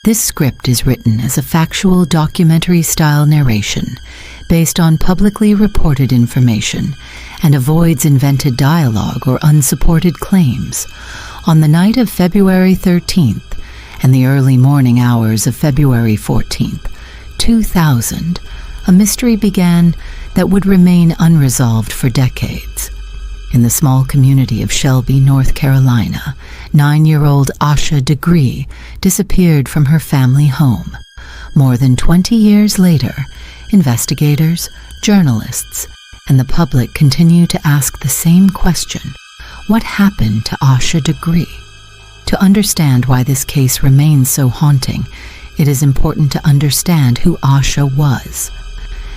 This script is written as a factual documentary-style narration based on publicly reported information and avoids invented dialogue or unsupported claims. On the night of February 13th and the early morning hours of February 14th, 2000, a mystery began that would remain unresolved for decades. In the small community of Shelby, North Carolina, 9-year-old Asha Degree disappeared from her family home. More than 20 years later, investigators, journalists, and the public continue to ask the same question: what happened to Asha Degree? To understand why this case remains so haunting, it is important to understand who Asha was.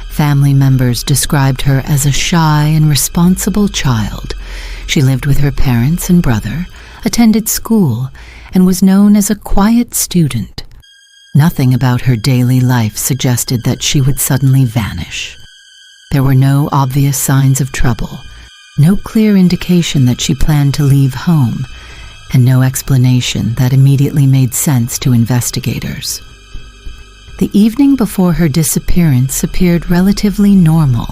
Family members described her as a shy and responsible child. She lived with her parents and brother, attended school, and was known as a quiet student. Nothing about her daily life suggested that she would suddenly vanish. There were no obvious signs of trouble, no clear indication that she planned to leave home, and no explanation that immediately made sense to investigators. The evening before her disappearance appeared relatively normal.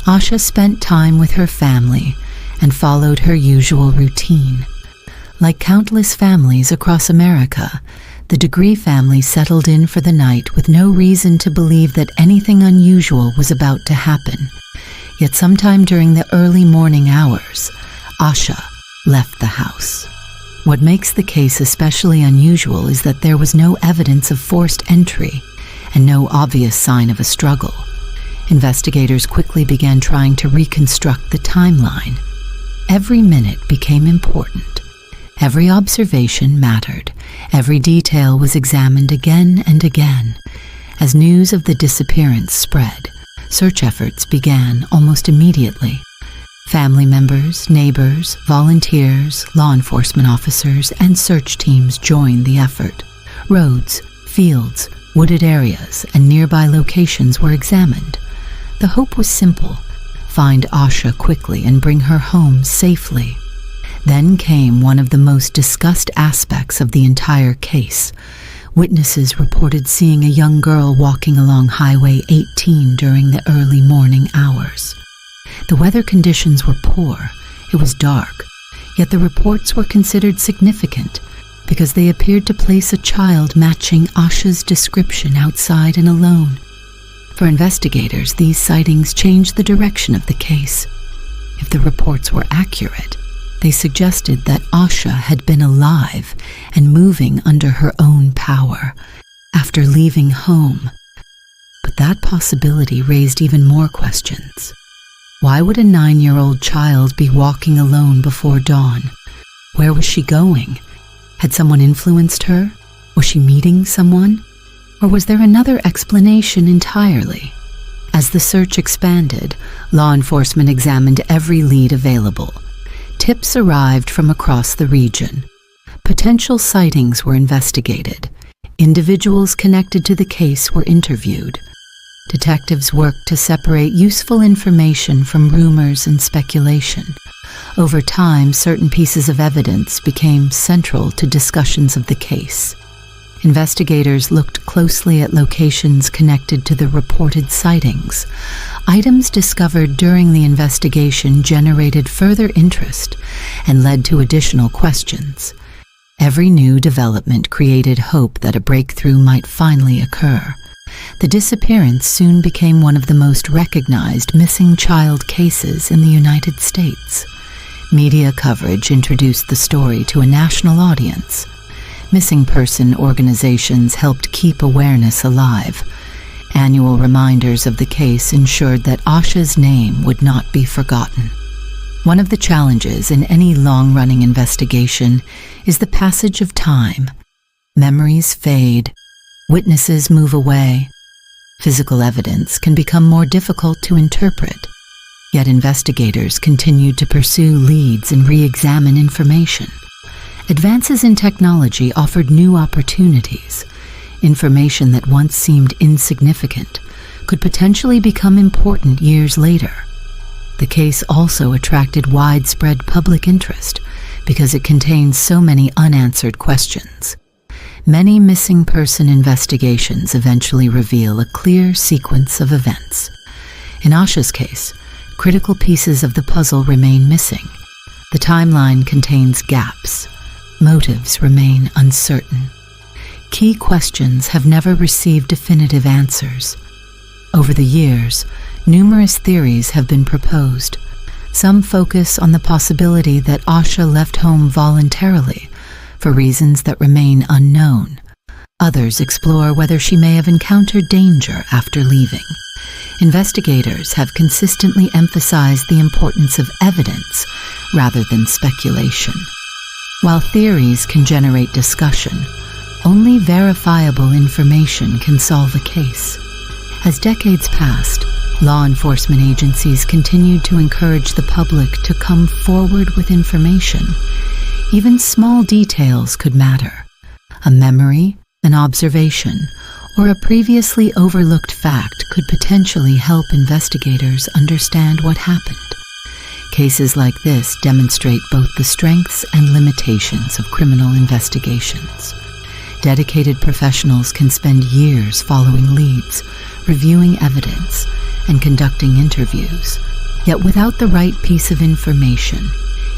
Asha spent time with her family and followed her usual routine. Like countless families across America, the Degree family settled in for the night with no reason to believe that anything unusual was about to happen. Yet sometime during the early morning hours, Asha left the house. What makes the case especially unusual is that there was no evidence of forced entry and no obvious sign of a struggle. Investigators quickly began trying to reconstruct the timeline. Every minute became important. Every observation mattered. Every detail was examined again and again. As news of the disappearance spread, search efforts began almost immediately. Family members, neighbors, volunteers, law enforcement officers, and search teams joined the effort. Roads, fields, wooded areas, and nearby locations were examined. The hope was simple: find Asha quickly and bring her home safely. Then came one of the most discussed aspects of the entire case. Witnesses reported seeing a young girl walking along Highway 18 during the early morning hours. The weather conditions were poor. It was dark, yet the reports were considered significant because they appeared to place a child matching Asha's description outside and alone. For investigators, these sightings changed the direction of the case. If the reports were accurate, they suggested that Asha had been alive and moving under her own power after leaving home. But that possibility raised even more questions. Why would a 9-year-old child be walking alone before dawn? Where was she going? Had someone influenced her? Was she meeting someone? Or was there another explanation entirely? As the search expanded, law enforcement examined every lead available. Tips arrived from across the region. Potential sightings were investigated. Individuals connected to the case were interviewed. Detectives worked to separate useful information from rumors and speculation. Over time, certain pieces of evidence became central to discussions of the case. Investigators looked closely at locations connected to the reported sightings. Items discovered during the investigation generated further interest and led to additional questions. Every new development created hope that a breakthrough might finally occur. The disappearance soon became one of the most recognized missing child cases in the United States. Media coverage introduced the story to a national audience. Missing person organizations helped keep awareness alive. Annual reminders of the case ensured that Asha's name would not be forgotten. One of the challenges in any long-running investigation is the passage of time. Memories fade. Witnesses move away. Physical evidence can become more difficult to interpret. Yet investigators continued to pursue leads and re-examine information. Advances in technology offered new opportunities. Information that once seemed insignificant could potentially become important years later. The case also attracted widespread public interest because it contained so many unanswered questions. Many missing person investigations eventually reveal a clear sequence of events. In Asha's case, critical pieces of the puzzle remain missing. The timeline contains gaps. Motives remain uncertain. Key questions have never received definitive answers. Over the years, numerous theories have been proposed. Some focus on the possibility that Asha left home voluntarily for reasons that remain unknown. Others explore whether she may have encountered danger after leaving. Investigators have consistently emphasized the importance of evidence rather than speculation. While theories can generate discussion, only verifiable information can solve a case. As decades passed, law enforcement agencies continued to encourage the public to come forward with information. Even small details could matter. A memory, an observation, or a previously overlooked fact could potentially help investigators understand what happened. Cases like this demonstrate both the strengths and limitations of criminal investigations. Dedicated professionals can spend years following leads, reviewing evidence, and conducting interviews. Yet without the right piece of information,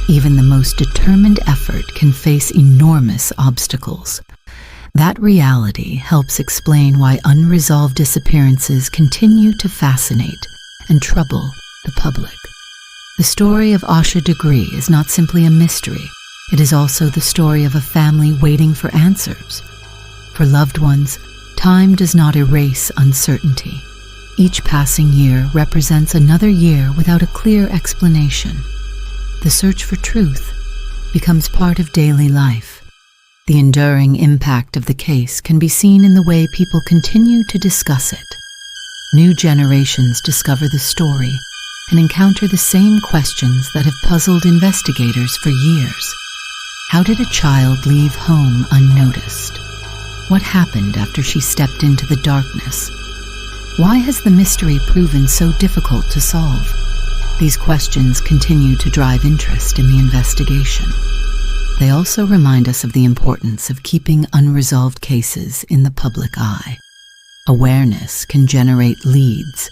even the most determined effort can face enormous obstacles. That reality helps explain why unresolved disappearances continue to fascinate and trouble the public. The story of Asha Degree is not simply a mystery. It is also the story of a family waiting for answers. For loved ones, time does not erase uncertainty. Each passing year represents another year without a clear explanation. The search for truth becomes part of daily life. The enduring impact of the case can be seen in the way people continue to discuss it. New generations discover the story and encounter the same questions that have puzzled investigators for years. How did a child leave home unnoticed? What happened after she stepped into the darkness? Why has the mystery proven so difficult to solve? These questions continue to drive interest in the investigation. They also remind us of the importance of keeping unresolved cases in the public eye. Awareness can generate leads.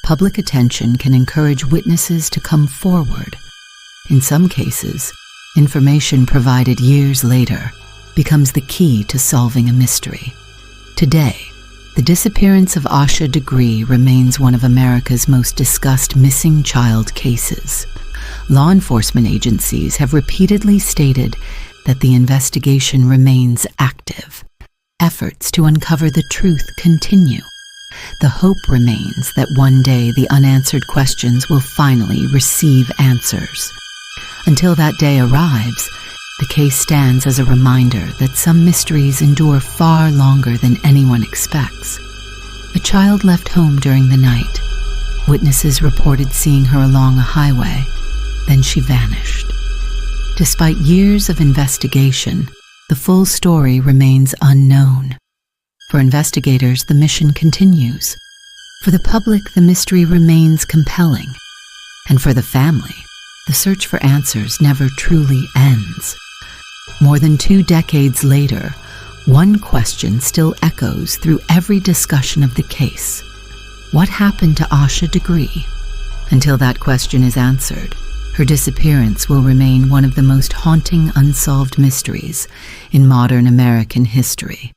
Public attention can encourage witnesses to come forward. In some cases, information provided years later becomes the key to solving a mystery. Today, the disappearance of Asha Degree remains one of America's most discussed missing child cases. Law enforcement agencies have repeatedly stated that the investigation remains active. Efforts to uncover the truth continue. The hope remains that one day the unanswered questions will finally receive answers. Until that day arrives, the case stands as a reminder that some mysteries endure far longer than anyone expects. A child left home during the night. Witnesses reported seeing her along a highway. Then she vanished. Despite years of investigation, the full story remains unknown. For investigators, the mission continues. For the public, the mystery remains compelling. And for the family, the search for answers never truly ends. More than 2 decades later, one question still echoes through every discussion of the case. What happened to Asha Degree? Until that question is answered, her disappearance will remain one of the most haunting unsolved mysteries in modern American history.